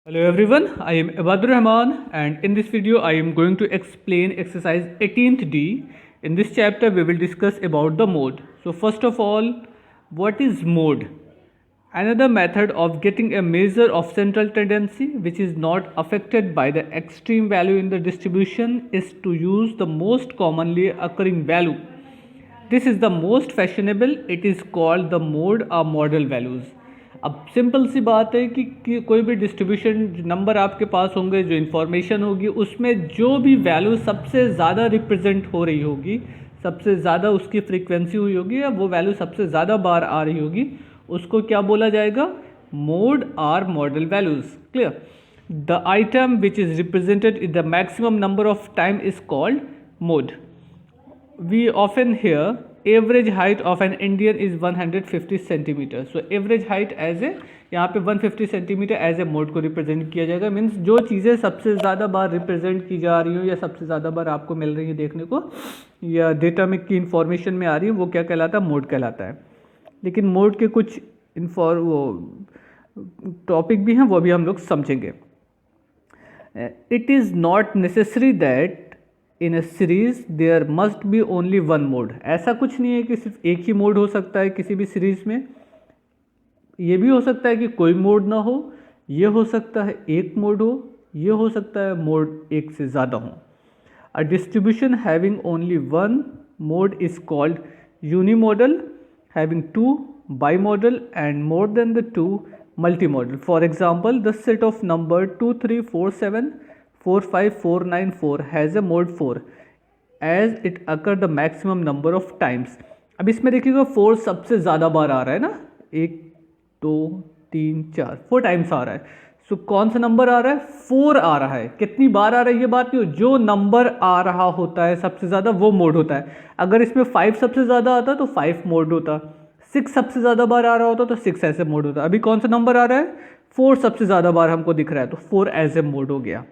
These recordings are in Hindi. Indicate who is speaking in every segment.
Speaker 1: Hello everyone, I am Ibadur Rahman and in this video I am going to explain exercise 18th D. In this chapter we will discuss about the mode. So first of all, what is mode? Another method of getting a measure of central tendency which is not affected by the extreme value in the distribution is to use the most commonly occurring value. This is the most fashionable. It is called the mode or model values. अब सिंपल सी बात है कि कोई भी डिस्ट्रीब्यूशन नंबर आपके पास होंगे, जो इन्फॉर्मेशन होगी उसमें जो भी वैल्यू सबसे ज़्यादा रिप्रेजेंट हो रही होगी, सबसे ज़्यादा उसकी फ्रीक्वेंसी हुई होगी या वो वैल्यू सबसे ज़्यादा बार आ रही होगी, उसको क्या बोला जाएगा? Mode or model values. Clear? The item which is represented in the maximum number of time is called mode. We often hear average height of an Indian is 150 centimeter. So average height as a यहाँ पे 150 सेंटीमीटर एज ए मोड को रिप्रेजेंट किया जाएगा. मीन्स जो चीज़ें सबसे ज़्यादा बार रिप्रेजेंट की जा रही हो या सबसे ज़्यादा बार आपको मिल रही है देखने को या डेटा में की इन्फॉर्मेशन में आ रही है, वो क्या कहलाता है? मोड कहलाता है. लेकिन मोड के कुछ टॉपिक भी हैं, वो भी हम लोग समझेंगे. It is not necessary that in a series there must be only one mode. ऐसा कुछ नहीं है कि सिर्फ एक ही मोड हो सकता है किसी भी सीरीज में. ये भी हो सकता है कि कोई मोड ना हो, ये हो सकता है एक मोड हो, ये हो सकता है मोड एक से ज़्यादा हो. A distribution having only one mode is called unimodal, having two bimodal and more than the two multimodal. For example, the set of number 2 3 4 7 4 5 4 9 4 has a mode 4 as it occur the maximum number of times. अब इसमें देखिएगा 4 सबसे ज़्यादा बार आ रहा है ना, 1 2 3 4 4 टाइम्स आ रहा है. सो कौन सा नंबर आ रहा है? 4 आ रहा है. कितनी बार आ रहा है ये बात नहीं हो, जो नंबर आ रहा होता है सबसे ज़्यादा वो मोड होता है. अगर इसमें 5 सबसे ज़्यादा आता तो 5 मोड होता, 6 सबसे ज़्यादा बार आ रहा होता तो 6 ऐसे मोड होता. अभी कौन सा नंबर आ रहा है? 4 सबसे ज़्यादा बार हमको दिख रहा है तो 4 एज ए मोड हो गया.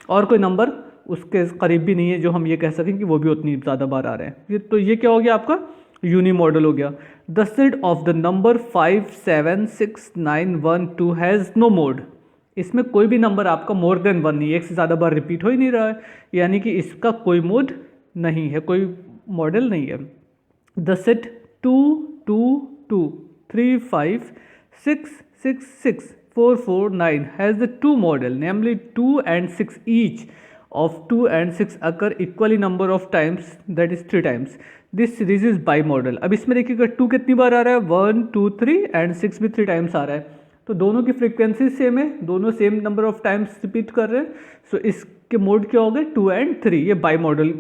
Speaker 1: और कोई नंबर उसके करीब भी नहीं है जो हम ये कह सकें कि वो भी उतनी ज़्यादा बार आ रहे हैं. तो ये क्या हो गया? आपका यूनी मॉडल हो गया. The set of the number 5 7 6 9 1 2 has no mode. इसमें कोई भी नंबर आपका मोर देन 1 नहीं है, एक से ज़्यादा बार रिपीट हो ही नहीं रहा है, यानी कि इसका कोई मोड नहीं है, कोई मॉडल नहीं है. The set 2 2 2 3 5 6 6 6 4 4 9 has the two model, namely 2 and 6 each of 2 and 6 occur equally number of times, that is 3 times. This series is bimodal. अब इसमें देखिएगा 2 कितनी बार आ रहा है? 1 2 3 एंड 6 भी 3 टाइम्स आ रहा है. तो दोनों की फ्रीक्वेंसी सेम है, दोनों same number of times repeat कर रहे हैं. सो इसके मोड क्या हो गए? 2 and 3. ये बाईमॉडल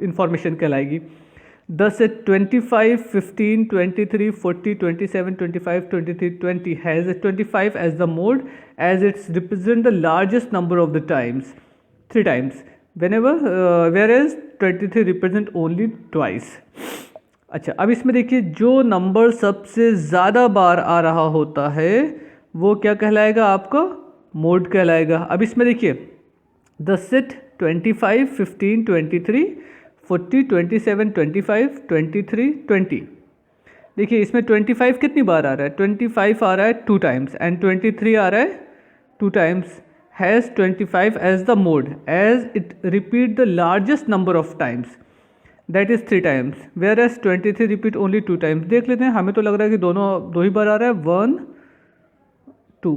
Speaker 1: इंफॉर्मेशन कहलाएगी. Thus at 25, 15, 23, 40, 27, 25, 23, 20 has a 25 as the mode as it represents the largest number of the times, 3 times, whereas 23 represent only twice. अच्छा, अब इसमें देखिए जो नंबर सबसे ज़्यादा बार आ रहा होता है वो क्या कहलाएगा? आपका मोड कहलाएगा. अब इसमें देखिए द सेट 25, 15, 23, 40, 27, 25, 23, 20. देखिए इसमें 25 कितनी बार आ रहा है? 25 आ रहा है 2 टाइम्स एंड 23 आ रहा है 2 times. Has 25 as the mode as it repeat the largest number of times, that is 3 times, whereas 23 repeat only 2 times. देख लेते हैं, हमें तो लग रहा है कि दोनों 2 ही बार आ रहा है, 1 2,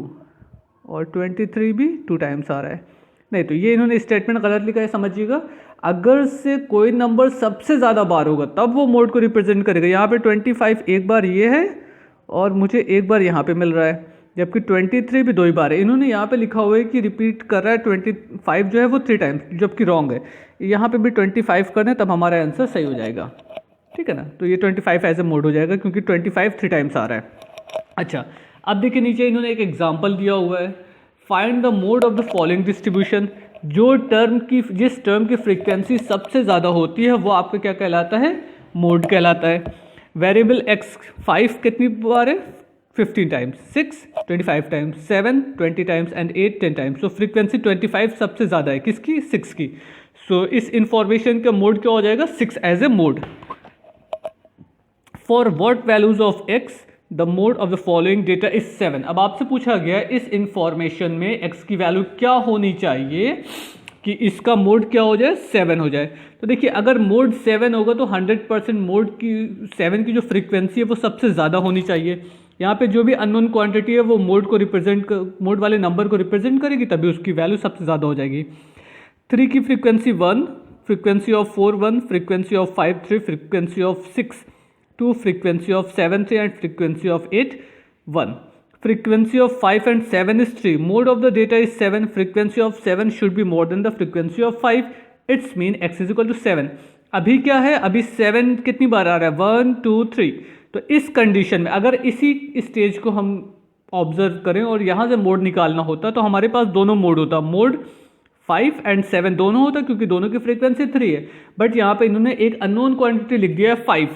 Speaker 1: और 23 भी 2 टाइम्स आ रहा है. नहीं, तो ये इन्होंने स्टेटमेंट गलत लिखा है, समझिएगा. अगर से कोई नंबर सबसे ज़्यादा बार होगा तब वो मोड को रिप्रेजेंट करेगा. यहाँ पे 25 एक बार ये है और मुझे एक बार यहाँ पे मिल रहा है, जबकि 23 भी 2 ही बार है. इन्होंने यहाँ पे लिखा हुआ है कि रिपीट कर रहा है 25 जो है वो 3 टाइम्स, जबकि रॉन्ग है. यहाँ पे भी 25 कर दें तब हमारा आंसर सही हो जाएगा. ठीक है ना? तो ये 25 एज ए मोड हो जाएगा क्योंकि 25 3 टाइम्स आ रहा है. अच्छा, अब देखिए नीचे इन्होंने एक एग्जाम्पल दिया हुआ है. Find the mode of the following distribution. जिस टर्म की फ्रीक्वेंसी सबसे ज़्यादा होती है वो आपका क्या कहलाता है? मोड कहलाता है. वेरिएबल x 5 कितनी बार है? 15 times, 6 25 times, 7 20 times and 8 10 times. So frequency 25 सबसे ज़्यादा है, किसकी? 6 की. सो इस इंफॉर्मेशन का मोड क्या हो जाएगा? 6 as a mode. For what values of x the mode of the following data is 7। अब आपसे पूछा गया है इस इंफॉर्मेशन में x की वैल्यू क्या होनी चाहिए कि इसका मोड क्या हो जाए, 7 हो जाए। तो देखिए अगर मोड 7 होगा तो 100% मोड की 7 की जो फ्रीक्वेंसी है वो सबसे ज़्यादा होनी चाहिए। यहाँ पे जो भी अननोन क्वांटिटी है वो मोड को रिप्रेजेंट मोड वाले नंबर को रिप्रेजेंट करेगी, तभी उसकी वैल्यू सबसे ज़्यादा हो जाएगी। 3 की frequency 1, frequency of 4 1, frequency of 5 3, frequency of 6 2, frequency of 7 3 and frequency of 8 1. Frequency of 5 and 7 is 3. Mode of the data is 7. Frequency of 7 should be more than the frequency of 5. Its mean x is equal to 7. अभी क्या है, अभी 7 कितनी बार आ रहा है, 1 2 3। तो इस कंडीशन में अगर इसी स्टेज को हम ऑब्जर्व करें और यहाँ से मोड निकालना होता तो हमारे पास दोनों मोड होता, मोड 5 एंड 7 दोनों होता, क्योंकि दोनों की फ्रीक्वेंसी 3 है। बट यहाँ पे इन्होंने एक अननोन क्वांटिटी लिख दिया है 5,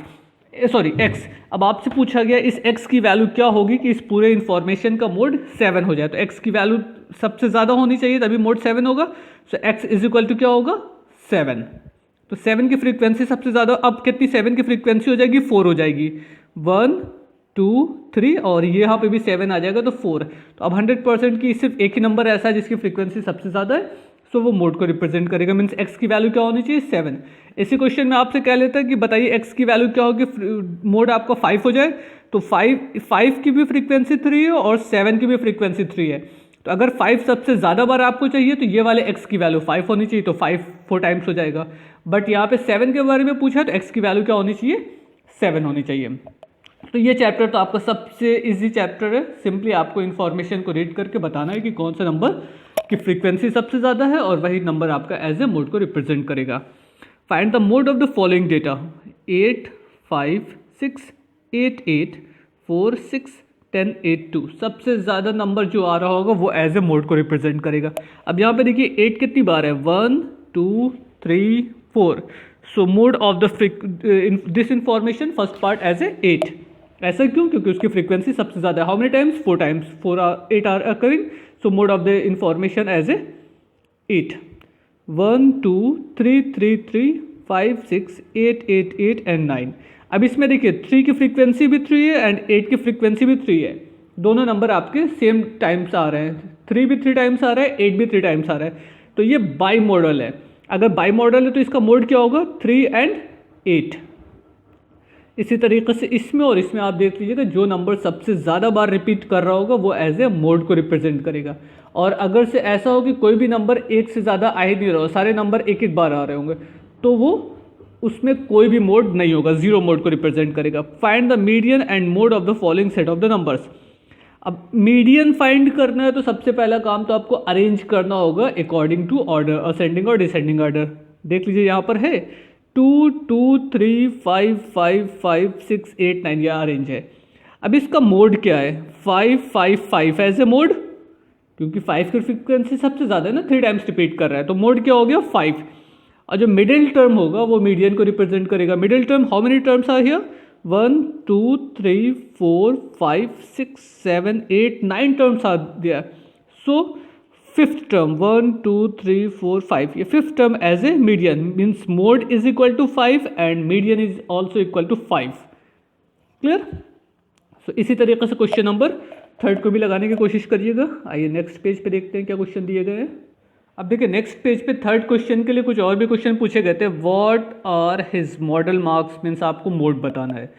Speaker 1: सॉरी x। अब आपसे पूछा गया इस x की वैल्यू क्या होगी कि इस पूरे इंफॉर्मेशन का मोड 7 हो जाए। तो x की वैल्यू सबसे ज़्यादा होनी चाहिए तभी मोड 7 होगा। सो x इज इक्वल टू क्या होगा, 7। तो 7 की फ्रीक्वेंसी सबसे ज़्यादा, अब कितनी 7 की फ्रीक्वेंसी हो जाएगी, 4 हो जाएगी। 1 2 3 और ये यहाँ पे भी 7 आ जाएगा तो 4। तो अब 100% की सिर्फ एक ही नंबर ऐसा है जिसकी फ्रीक्वेंसी सबसे ज़्यादा है, सो वो मोड को रिप्रेजेंट करेगा। मीन्स x की वैल्यू क्या होनी चाहिए, 7। इसी क्वेश्चन में आपसे कह लेता है कि बताइए x की वैल्यू क्या होगी, मोड आपका 5 हो जाए तो 5 की भी फ्रीक्वेंसी 3 है और 7 की भी फ्रीक्वेंसी 3 है। तो अगर 5 सबसे ज़्यादा बार आपको चाहिए तो ये वाले x की वैल्यू 5 होनी चाहिए, तो 5 4 टाइम्स हो जाएगा। बट यहाँ पे 7 के बारे में पूछा तो x की वैल्यू क्या होनी चाहिए, 7 होनी चाहिए। तो ये चैप्टर तो आपका सबसे इजी चैप्टर है। सिंपली आपको इन्फॉर्मेशन को रीड करके बताना है कि कौन सा नंबर की फ्रीक्वेंसी सबसे ज़्यादा है और वही नंबर आपका एज ए मोड को रिप्रेजेंट करेगा। Find the mode of the following data 8 5 6 8 8 4 6 10 8 2। सबसे ज़्यादा नंबर जो आ रहा होगा वो एज ए मोड को रिप्रेजेंट करेगा। अब यहाँ पे देखिए 8 कितनी बार है, 1 2 3 4। So mode of the this information first part as a 8। ऐसा क्यों, क्योंकि उसकी फ्रीक्वेंसी सबसे ज़्यादा है। How many times, 4 times, 8 are occurring. So mode of the information as a 8। 1 2 3 3 3 5 6 8 8 8 and 9। अब इसमें देखिए 3 की फ्रीक्वेंसी भी 3 है एंड 8 की फ्रीक्वेंसी भी 3 है। दोनों नंबर आपके सेम टाइम्स आ रहे हैं, 3 भी 3 टाइम्स आ रहा है, 8 भी 3 टाइम्स आ रहा है। तो ये बाई मॉडल है। अगर बाई मॉडल है तो इसका मोड क्या होगा, 3 एंड 8। इसी तरीके से इसमें और इसमें आप देख लीजिएगा जो नंबर सबसे ज़्यादा बार रिपीट कर रहा होगा वो एज ए मोड को रिप्रेजेंट करेगा। और अगर से ऐसा हो कि कोई भी नंबर एक से ज़्यादा आ ही नहीं रहा हो, सारे नंबर एक एक बार आ रहे होंगे, तो वो उसमें कोई भी मोड नहीं होगा, जीरो मोड को रिप्रेजेंट करेगा। Find the median and mode of the following set of the numbers. अब मीडियन फाइंड करना है तो सबसे पहला काम तो आपको अरेंज करना होगा अकॉर्डिंग टू ऑर्डर, असेंडिंग और डिसेंडिंग ऑर्डर। देख लीजिए यहाँ पर है 2 2 3 5 5 5 6 8 9, यह अरेंज है। अब इसका मोड क्या है, 5 5 5 एज ए मोड, क्योंकि 5 की फ्रीक्वेंसी सबसे ज़्यादा है ना, 3 टाइम्स रिपीट कर रहा है, तो मोड क्या हो गया 5। और जो मिडिल टर्म होगा वो मीडियन को रिप्रेजेंट करेगा। Middle term how many terms are here, 1 2 3 4 5 6 7 8 9 terms are there. So fifth term 1 2 3 4 5, ये fifth term as a median, means mode is equal to 5 and median is also equal to 5। Clear. So इसी तरीके से क्वेश्चन नंबर 3 को भी लगाने की कोशिश करिएगा। आइए नेक्स्ट पेज पे देखते हैं क्या क्वेश्चन दिए गए हैं। अब देखिए नेक्स्ट पेज पे 3rd क्वेश्चन के लिए कुछ और भी क्वेश्चन पूछे गए थे। What are his modal marks, means आपको मोड बताना है।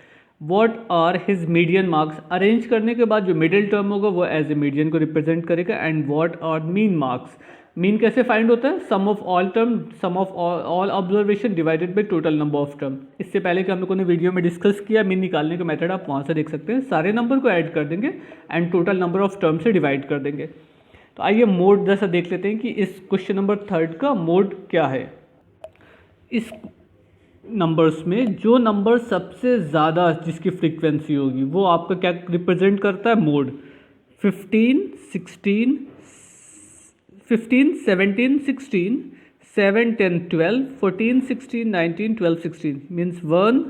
Speaker 1: What are his median marks, arrange करने के बाद जो मिडिल टर्म होगा वो एज ए मीडियन को रिप्रेजेंट करेगा। And what are mean marks, mean कैसे फाइंड होता है, sum of all term, sum of all observation divided by total number of term. इससे पहले कि हम लोगों ने वीडियो में डिस्कस किया मीन निकालने का मेथड, आप वहाँ से देख सकते हैं। सारे नंबर को ऐड कर देंगे and total number of term से डिवाइड कर देंगे। तो आइए मोड जैसा देख लेते हैं कि इस क्वेश्चन नंबर 3rd का मोड क्या है। इस नंबर्स में जो नंबर सबसे ज़्यादा जिसकी फ्रीक्वेंसी होगी वो आपका क्या रिप्रेजेंट करता है, mode. 15 16 15 17 16 7 10 12 14 16 19 12 16 means 1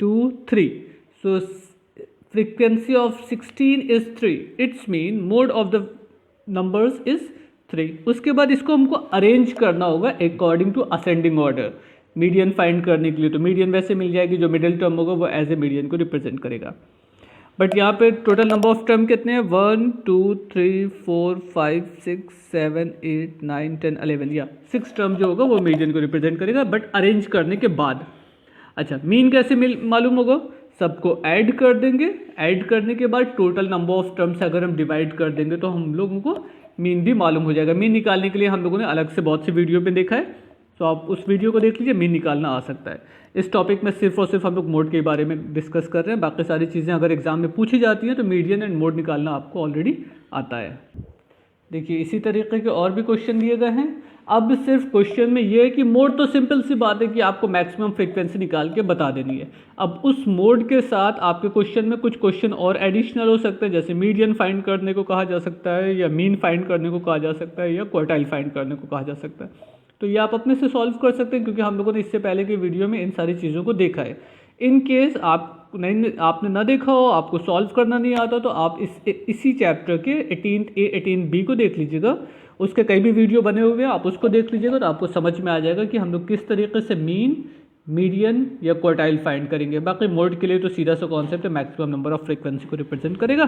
Speaker 1: 2 3। So frequency of 16 is 3, it's mean mode of the numbers is 3। उसके बाद इसको हमको अरेंज करना होगा according to ascending order, median find करने के लिए। तो मीडियन वैसे मिल जाएगी, जो मिडिल टर्म होगा वो एज ए मीडियन को रिप्रेजेंट करेगा। बट यहाँ पे टोटल नंबर ऑफ टर्म कितने हैं, 1 2 3 4 5 6 7 8 9 10 11, या 6 टर्म जो होगा वो मीडियन को रिप्रेजेंट करेगा, बट अरेंज करने के बाद। अच्छा, मीन कैसे मालूम होगा, सबको ऐड कर देंगे, ऐड करने के बाद टोटल नंबर ऑफ टर्म्स अगर हम डिवाइड कर देंगे तो हम लोगों को मीन भी मालूम हो जाएगा। मीन निकालने के लिए हम लोगों ने अलग से बहुत सी वीडियो पे देखा है, तो आप उस वीडियो को देख लीजिए, मीन निकालना आ सकता है। इस टॉपिक में सिर्फ और सिर्फ हम लोग मोड के बारे में डिस्कस कर रहे हैं, बाकी सारी चीज़ें अगर एग्जाम में पूछी जाती हैं तो मीडियन एंड मोड निकालना आपको ऑलरेडी आता है। देखिए इसी तरीके के और भी क्वेश्चन दिए गए हैं। अब सिर्फ क्वेश्चन में ये है कि मोड तो सिंपल सी बात है कि आपको मैक्सिमम फ्रीक्वेंसी निकाल के बता देनी है। अब उस मोड के साथ आपके क्वेश्चन में कुछ क्वेश्चन और एडिशनल हो सकते हैं, जैसे मीडियन फाइंड करने को कहा जा सकता है, या मीन फाइंड करने को कहा जा सकता है, या क्वार्टाइल फाइंड करने को कहा जा सकता है। तो ये आप अपने से सॉल्व कर सकते हैं, क्योंकि हम लोगों ने इससे पहले के वीडियो में इन सारी चीज़ों को देखा है। इन केस आपने ना देखा हो, आपको सॉल्व करना नहीं आता, तो आप इसी चैप्टर के 18th A 18th B को देख लीजिएगा। उसके कई भी वीडियो बने हुए हैं, आप उसको देख लीजिएगा, तो आपको समझ में आ जाएगा कि हम लोग किस तरीके से मीन, मीडियन या क्वार्टाइल फाइंड करेंगे। बाकी मोड के लिए तो सीधा सा कॉन्सेप्ट है, मैक्सिमम नंबर ऑफ फ्रीक्वेंसी को रिप्रेजेंट करेगा।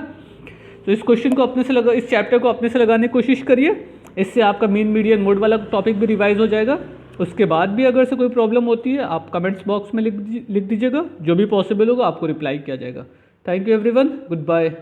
Speaker 1: तो इस क्वेश्चन को इस चैप्टर को अपने से लगाने की कोशिश करिए, इससे आपका मीन, मीडियन, मोड वाला टॉपिक भी रिवाइज हो जाएगा। उसके बाद भी अगर से कोई प्रॉब्लम होती है आप कमेंट्स बॉक्स में लिख दीजिएगा, जो भी पॉसिबल होगा आपको रिप्लाई किया जाएगा। Thank you everyone, good bye.